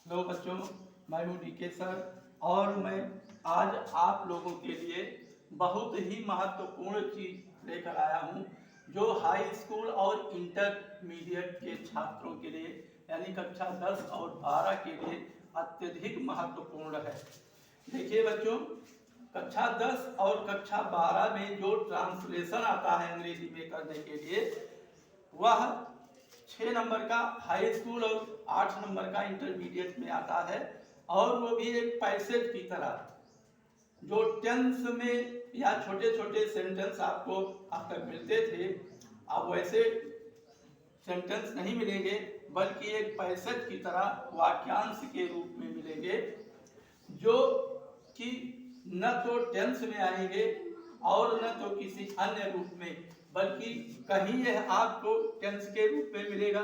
Hello बच्चों, मैं हूँ डीके सर और मैं आज आप लोगों के लिए बहुत ही महत्वपूर्ण चीज लेकर आया हूँ जो हाई स्कूल और इंटरमीडिएट के छात्रों के लिए यानी कक्षा 10 और 12 के लिए अत्यधिक महत्वपूर्ण है। देखिए बच्चों, कक्षा 10 और कक्षा 12 में जो ट्रांसलेशन आता है अंग्रेजी में करने के लिए वह 6 नंबर का हाई स्कूल और 8 नंबर का इंटरमीडिएट में आता है और वो भी एक पैसेज की तरह जो टेंस में या छोटे छोटे सेंटेंस आपको अब तक मिलते थे, अब वैसे सेंटेंस नहीं मिलेंगे बल्कि एक पैसेज की तरह वाक्यांश के रूप में मिलेंगे जो कि न तो टेंस में आएंगे और न तो किसी अन्य रूप में, बल्कि कहीं यह आपको टेंस के रूप में मिलेगा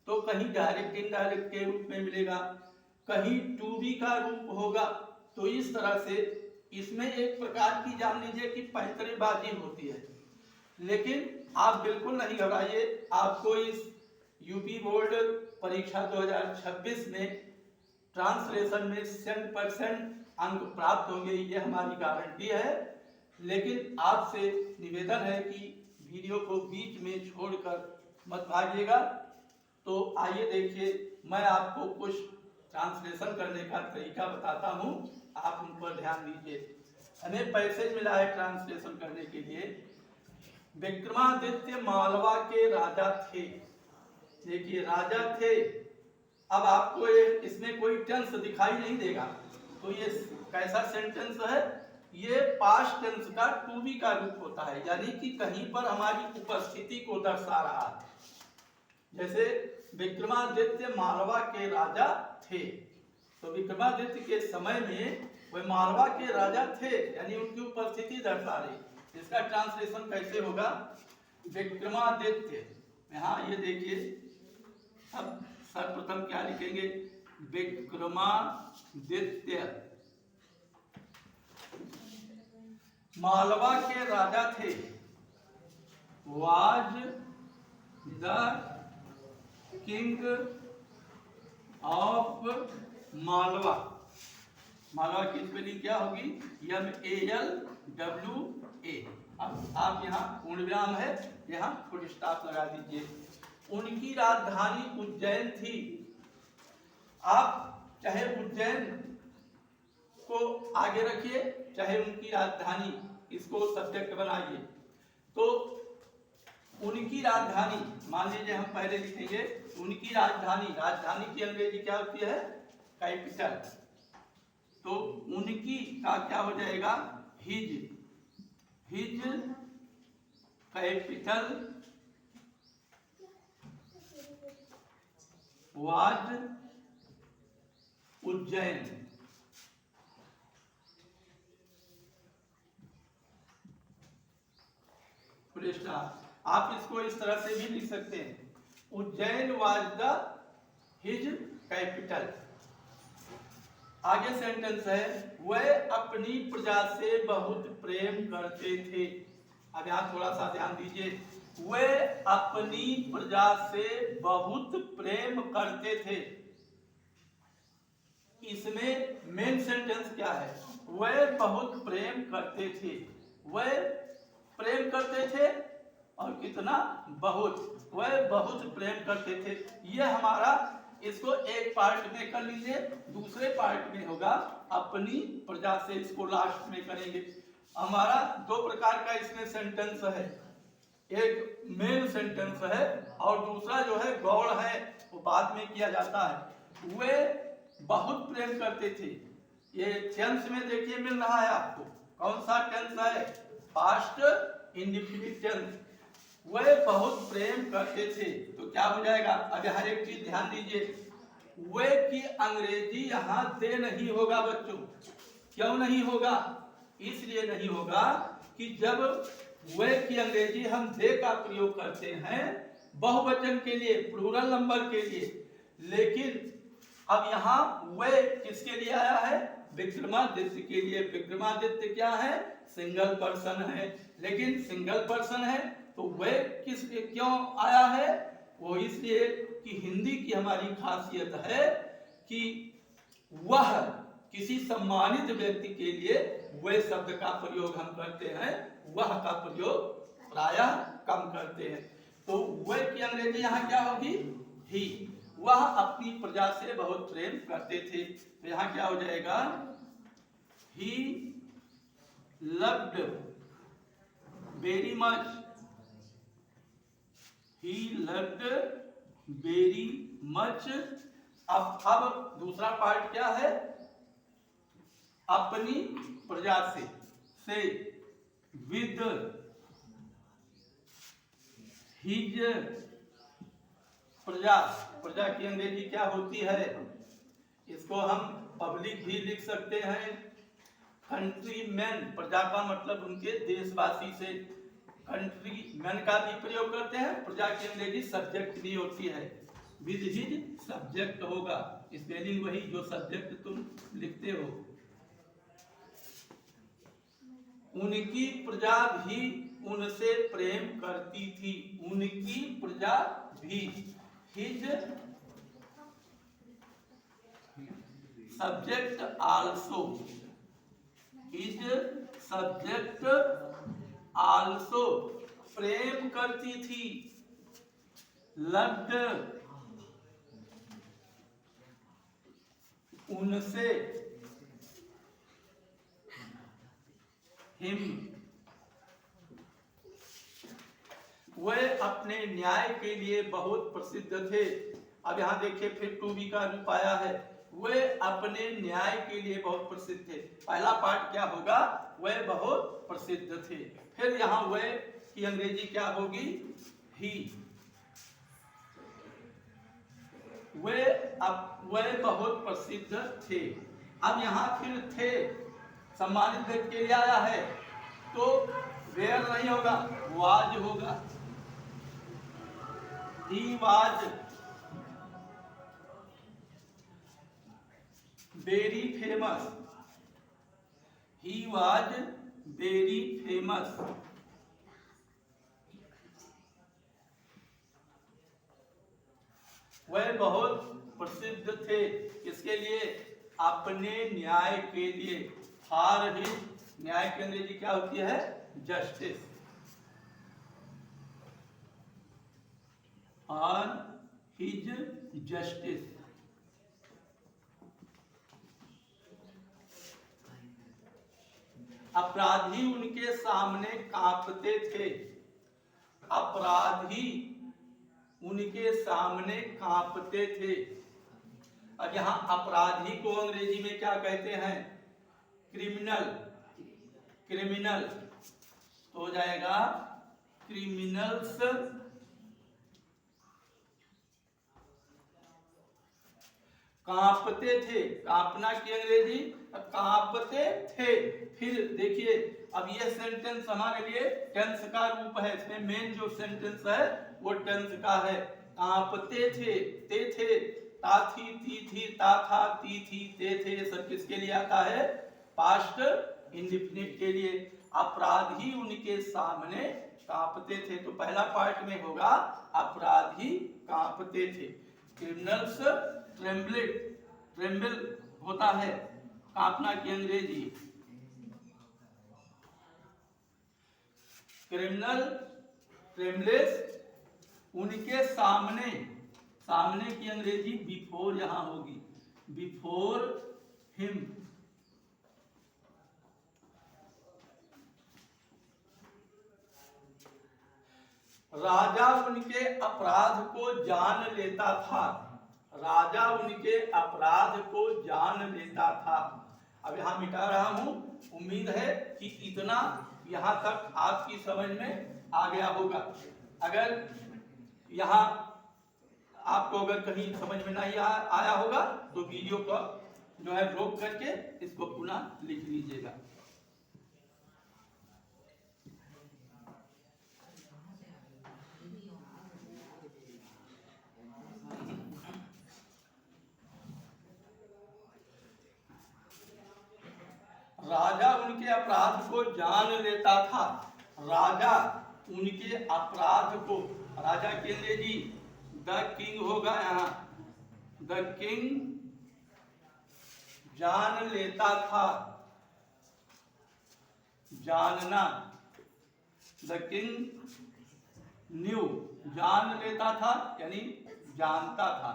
तो कहीं डायरेक्ट इनडायरेक्ट के रूप में मिलेगा, कहीं टू बी का रूप होगा। तो इस तरह से इसमें एक प्रकार की जान लीजिए कि पैंतरेबाजी होती है। लेकिन आप बिल्कुल नहीं घबराइए, आपको इस यूपी बोर्ड परीक्षा 2026 में ट्रांसलेशन में 100% अंक प्राप्त होंगे, ये हमारी गारंटी है। लेकिन आपसे निवेदन है कि वीडियो को बीच में छोड़कर मत भागिएगा। तो आइए देखिए, मैं आपको कुछ ट्रांसलेशन करने का तरीका बताता हूँ, आप उन पर ध्यान दीजिए। हमें पैसेज मिला है ट्रांसलेशन करने के लिए। विक्रमादित्य मालवा के राजा थे। देखिए राजा थे, अब आपको इसमें कोई टेंस दिखाई नहीं देगा तो ये कैसा सेंटेंस है? ये पास्ट टेंस का टू बी का रूप होता है, यानी कि कहीं पर हमारी उपस्थिति को दर्शा रहा है। जैसे विक्रमादित्य मालवा के राजा थे, तो विक्रमादित्य के समय में वह मालवा के राजा थे यानी उनकी उपस्थिति दर्शा रही। इसका ट्रांसलेशन कैसे होगा? विक्रमादित्य, यहाँ ये देखिए, अब सर्वप्रथम क्या लिखेंगे? विक्रमादित्य मालवा के राजा थे। Was the king of Malwa. Malwa की स्पेलिंग क्या होगी? MALWA। अब आप यहाँ पूर्ण विराम है, यहाँ फुल स्टॉप लगा दीजिए। उनकी राजधानी उज्जैन थी। आप चाहे उज्जैन को आगे रखिए चाहे उनकी राजधानी, इसको सब्जेक्ट बनाइए। तो उनकी राजधानी, मान लीजिए हम पहले लिखेंगे उनकी राजधानी। राजधानी की अंग्रेजी क्या होती है? कैपिटल। तो उनकी का क्या हो जाएगा? His capital was Ujjain. आप इसको इस तरह से भी लिख सकते हैं, Ujjain was the his capital. आगे सेंटेंस है, वह अपनी प्रजा से बहुत प्रेम करते थे। अब यहाँ थोड़ा सा ध्यान दीजिए, वह अपनी प्रजा से बहुत प्रेम करते थे। इसमें मेन सेंटेंस क्या है? वह बहुत प्रेम करते थे। वह प्रेम करते थे और कितना? बहुत। वह बहुत प्रेम करते थे। यह हमारा, इसको एक पार्ट में कर लीजिए, दूसरे पार्ट में होगा अपनी प्रजा से, इसको लास्ट में करेंगे। हमारा दो प्रकार का इसमें सेंटेंस है, एक मेन सेंटेंस है और दूसरा जो है गौड़ है, वो बाद में किया जाता है। वे बहुत प्रेम करते थे, ये टेंस में देखिए मिल रहा है आपको। कौन सा टेंस है? Past indefinite tense. वे बहुत प्रेम करते थे, तो क्या हो जाएगा? अब हर एक चीज ध्यान दीजिए, वे की अंग्रेजी यहाँ दे नहीं होगा बच्चों। क्यों नहीं होगा? इसलिए नहीं होगा कि जब वे की अंग्रेजी हम दे का प्रयोग करते हैं बहुवचन के लिए, प्लूरल नंबर के लिए, लेकिन अब यहाँ वे किसके लिए आया है? विक्रमादित्य के लिए। विक्रमादित्य क्या है? सिंगल पर्सन है, लेकिन सिंगल पर्सन है तो वे किस क्यों आया है? वो इसलिए कि हिंदी की हमारी खासियत है कि वह किसी सम्मानित व्यक्ति के लिए वह शब्द का प्रयोग हम करते हैं, वह का प्रयोग प्रायः कम करते हैं। तो वह की अंग्रेजी यहाँ क्या होगी? ही। वह अपनी प्रजा से बहुत प्रेम करते थे, तो यहाँ क्या हो जाएगा? ही loved very much, he loved very much। अब दूसरा पार्ट क्या है? अपनी प्रजा से with his प्रजा की अंग्रेजी क्या होती है? इसको हम पब्लिक भी लिख सकते हैं। कंट्रीमैन, प्रजा का मतलब उनके देशवासी से। कंट्रीमैन का भी प्रयोग करते हैं। प्रजा की अंग्रेजी सब्जेक्ट भी होती है, विद हिज सब्जेक्ट होगा। स्पेलिंग वही जो सब्जेक्ट तुम लिखते हो। उनकी प्रजा भी उनसे प्रेम करती थी। उनकी प्रजा भी, his subject also, his subject also प्रेम करती थी। लव्ड उनसे, हिम वे अपने न्याय के लिए बहुत प्रसिद्ध थे। अब यहाँ देखिए फिर टू बी का रूप आया है। वे अपने न्याय के लिए बहुत प्रसिद्ध थे। पहला पार्ट क्या होगा? वे बहुत प्रसिद्ध थे। फिर यहाँ वे की अंग्रेजी क्या होगी? ही। वे बहुत प्रसिद्ध थे। अब यहाँ फिर थे सम्मानित व्यक्ति के लिए आया है, तो वेयर नहीं होगा, वाज होगा। He was very famous. He was very famous. वह बहुत प्रसिद्ध थे। इसके लिए अपने न्याय के लिए। फॉर हिज, न्याय की अंग्रेजी क्या होती है? जस्टिस। For his justice. अपराधी उनके सामने कांपते थे। अपराधी उनके सामने कांपते थे। अब यहाँ अपराधी को अंग्रेजी में क्या कहते हैं? क्रिमिनल। क्रिमिनल तो हो जाएगा क्रिमिनल्स। कांपते थे, कांपना की अंग्रेजी कांपते थे। फिर देखिए अब ये सेंटेंस हमारे लिए टेंस का रूप है। इसमें मेन जो सेंटेंस है वो टेंस का है। कांपते थे, थे, ता थी, ती थी, ता था, ती थी, ते थे, सब किसके लिए आता है? पास्ट इंडेफिनिट के लिए। अपराधी उनके सामने कांपते थे, तो पहला पार्ट में होगा अपराधी कांपते थे। क्रिमिनल्स ट्रेम्बल होता है कांपना की अंग्रेजी। क्रिमिनल ट्रेम्बल्स उनके सामने, सामने की अंग्रेजी बिफोर यहां होगी। Before him. राजा उनके अपराध को जान लेता था। राजा उनके अपराध को जान लेता था। अब यहां मिटा रहा हूं। उम्मीद है कि इतना यहां तक आपकी समझ में आ गया होगा। अगर यहां आपको अगर कहीं समझ में नहीं आया होगा तो वीडियो को जो है रोक करके इसको पुनः लिख लीजिएगा। राजा उनके अपराध को जान लेता था। राजा उनके अपराध को, राजा की अंग्रेजी द किंग होगा। यहाँ द किंग जान लेता था, जानना। द किंग न्यू, जान लेता था यानी जानता था।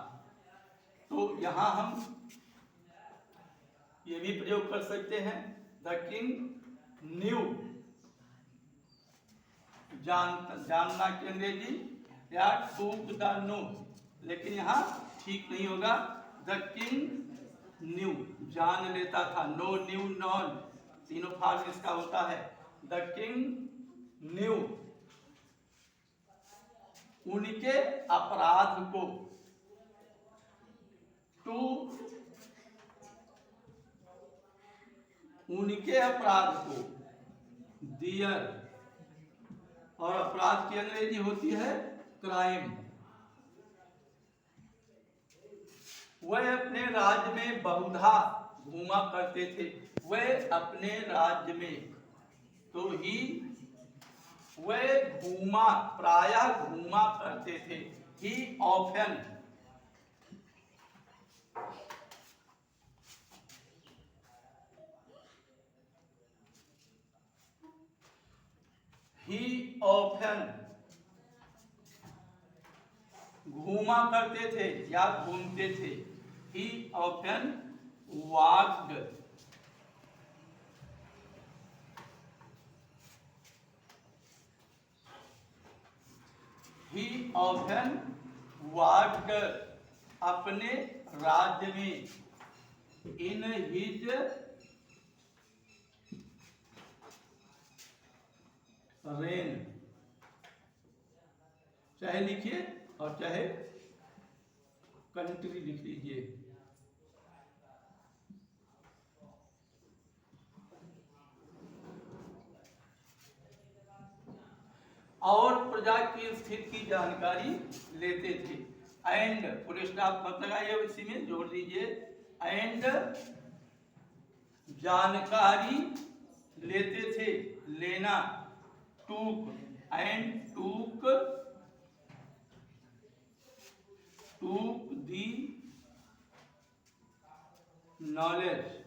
तो यहां हम ये भी प्रयोग कर सकते हैं, द किंग न्यू, जानना की अंग्रेजी, या टूक द नो, लेकिन यहां ठीक नहीं होगा। द किंग न्यू, जान लेता था, नो न्यू नॉन, तीनों भाग इसका होता है। द किंग न्यू, उनके अपराध को, टू, उनके अपराध को, दियर, और अपराध की अंग्रेजी होती है क्राइम। वह अपने राज्य में बहुधा घूमा करते थे, वह अपने राज्य में, तो ही वह घूमा, प्रायः घूमा करते थे, ही ऑफन, ही ऑफन घूमा करते थे या घूमते थे। ही ऑफन वॉक्ड, ही ऑफन वॉक्ड, अपने राज्य में, इन हिज रेन, चाहे लिखिए और चाहे कंट्री लिख लीजिए। और प्रजा की स्थिति की जानकारी लेते थे। एंड फुल स्टॉप मत लगाइए, इसी में जोड़ दीजिए, एंड जानकारी लेते थे, लेना, टूक, एंड टूक दी knowledge,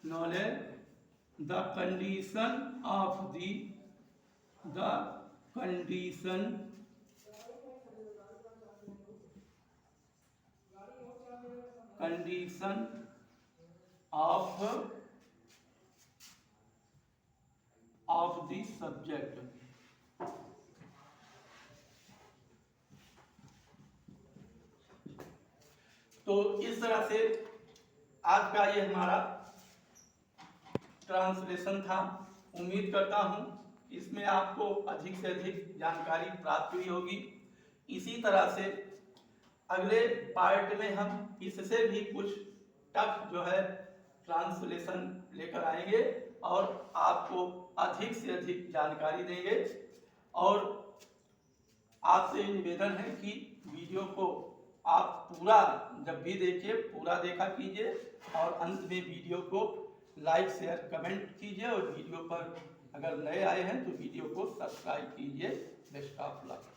knowledge, the condition of the condition of the subject। तो इस तरह से आज का ये हमारा ट्रांसलेशन था। उम्मीद करता हूं इसमें आपको अधिक से अधिक जानकारी प्राप्त हुई होगी। इसी तरह से अगले पार्ट में हम इससे भी कुछ टफ जो है ट्रांसलेशन लेकर आएंगे और आपको अधिक से अधिक जानकारी देंगे। और आपसे निवेदन है कि वीडियो को आप पूरा जब भी देखिए पूरा देखा कीजिए और अंत में वीडियो को लाइक शेयर कमेंट कीजिए और वीडियो पर अगर नए आए हैं तो वीडियो को सब्सक्राइब कीजिए। Best of luck.